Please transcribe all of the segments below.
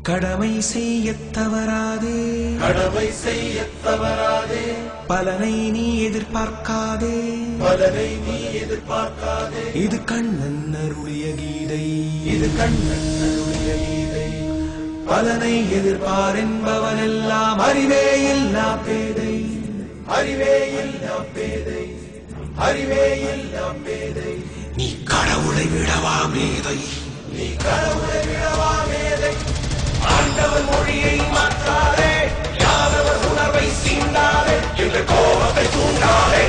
கடமை செய்யத் தவறாதே, கடமை செய்யத் தவறாதே, பலனை நீ எதிர்பார்க்காதே, பலனை நீ எதிர்பார்க்காதே. இது கண்ணன் அருளிய கீதை, இது கண்ணன் அருளிய கீதை. பலனை எதிர்பார் என்பவனெல்லாம் அறிவே இல்லா பேதை, அறிவே இல்லா பேதை, அறிவே இல்லா பேதை. நீ கடவுளை விடவா மேதை, நீ கடவுளை விடவா மேதை. ஆண்டவர் மொழியை மாற்றாதே, யாதவர் உணர்வை சீண்டாதே, இந்த கோபத்தை தூண்டாதே.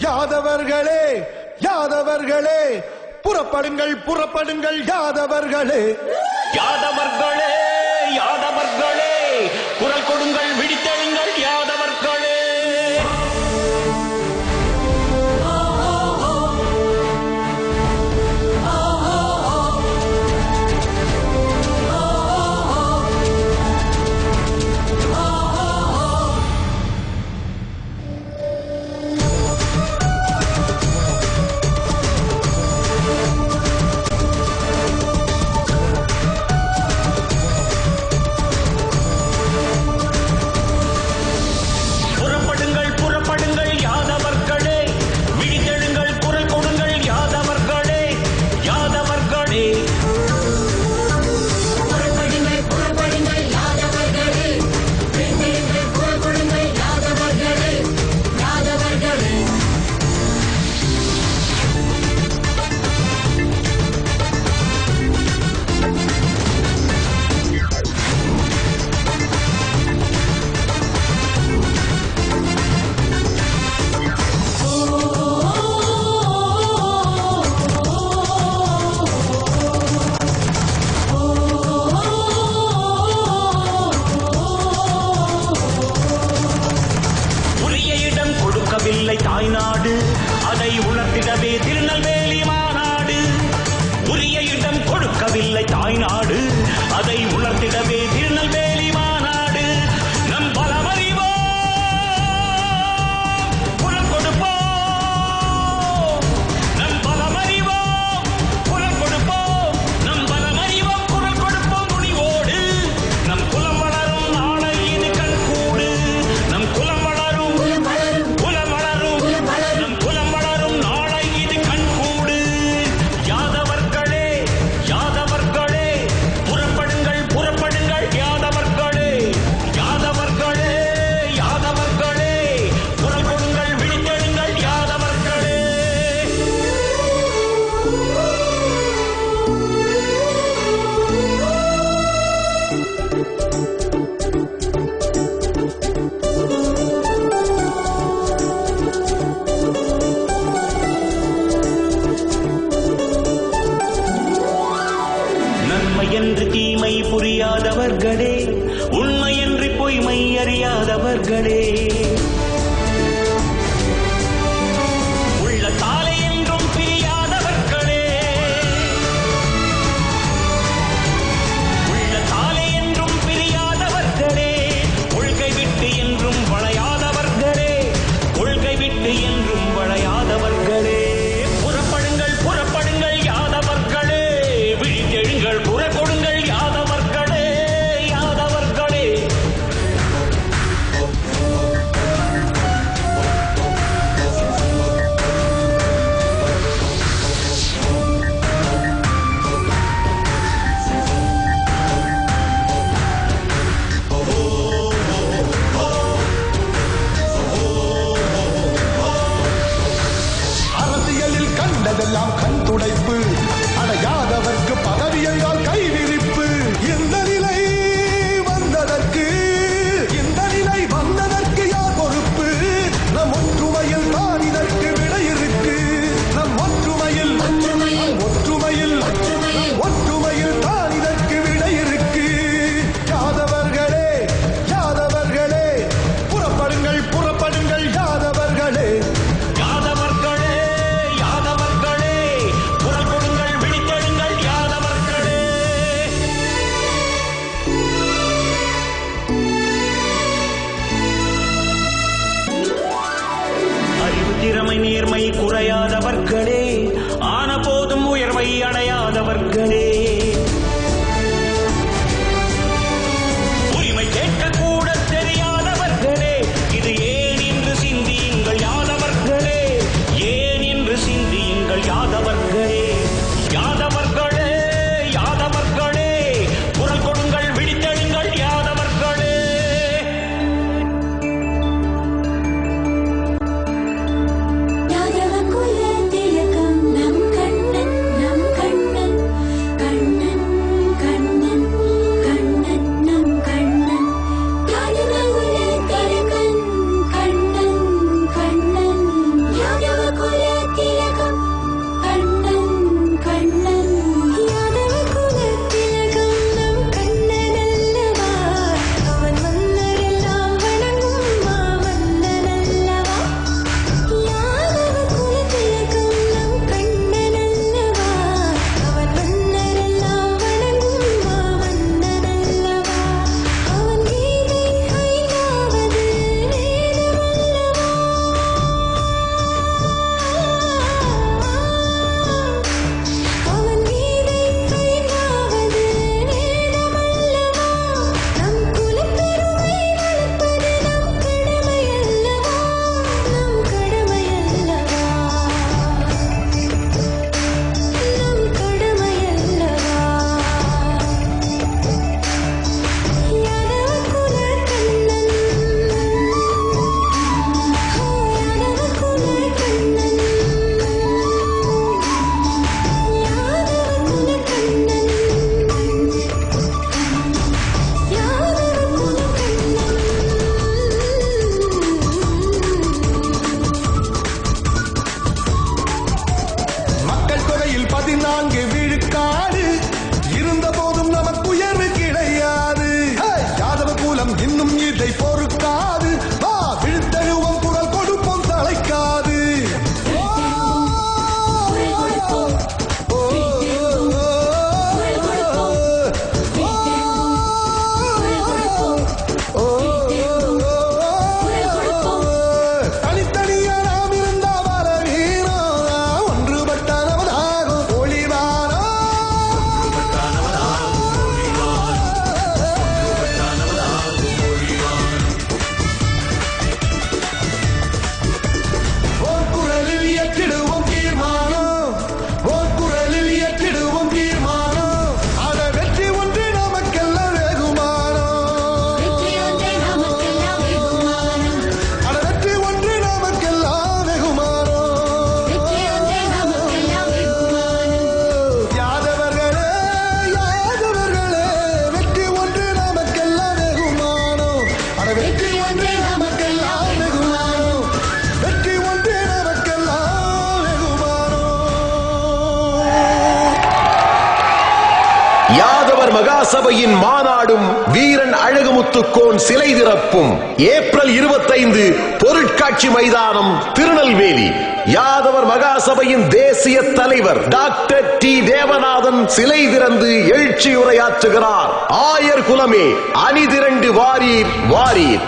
யாதவர்களே யாதவர்களே, புறப்படுங்கள் புறப்படுங்கள் யாதவர்களே. யாதவர்களே யாதவர்களே, குரல் கொடுங்கள், விழித்தெழுங்கள் யாதவர்களே. தாய்நாடு அதை உணர்த்திடவே திருநெல்வேலி மாநாடு. உரிய இடம் கொடுக்கவில்லை தாய்நாடு, அதை உணர்த்திடவே திருநெல்வேலி மாநாடு. நம் பலமறிவோம், குரல் கொடுப்போம். நம் பலமறிவோம், குரல் கொடுப்போம். நம் பலமறிவோம், குரல் கொடுப்போம் துணிவோடு. நம் குலம் வளரும் நாளை இது கண்கூடு. நம் குலம் வளரும், குலம் வளரும், நம் குலம் வளரும் நாளை இது கண்கூடு. யாதவர்களே யாதவர்களே, புறப்படுங்கள் புறப்படுங்கள் யாதவர்களே. யாதவர்களே யாதவர்களே, குரல் கொடுங்கள், விழித்தெழுங்கள் யாதவர்களே. நன்மை என்று தீமை புரியாதவர்களே, உண்மை என்று பொய்மை அறியாதவர்களே, உள்ள தாலை என்றும் பிரியாதவர்களே, உள்ள தாலை என்றும் பிரியாதவர்களே, கொள்கை விட்டு என்றும் வளையாதவர்களே, கொள்கை விட்டு என்றும் வளையாதவர்களே. புறப்படுங்கள் புறப்படுங்கள் யாதவர்களே, விழித்தெழுங்கள், குரல் கொடுங்கள் யாதவர்களே. யாதவர்களே மகாசபையின் மாநாடும் வீரன் அழகுமுத்துக்கோன் சிலை திறப்பும் ஏப்ரல் 25 பொருட்காட்சி மைதானம், திருநெல்வேலி. யாதவர் மகாசபையின் தேசிய தலைவர் டாக்டர் டி தேவநாதன் சிலை திறந்து எழுச்சியுரையாற்றுகிறார். ஆயர் குலமே அணிதிரண்டு வாரீர் வாரீர்.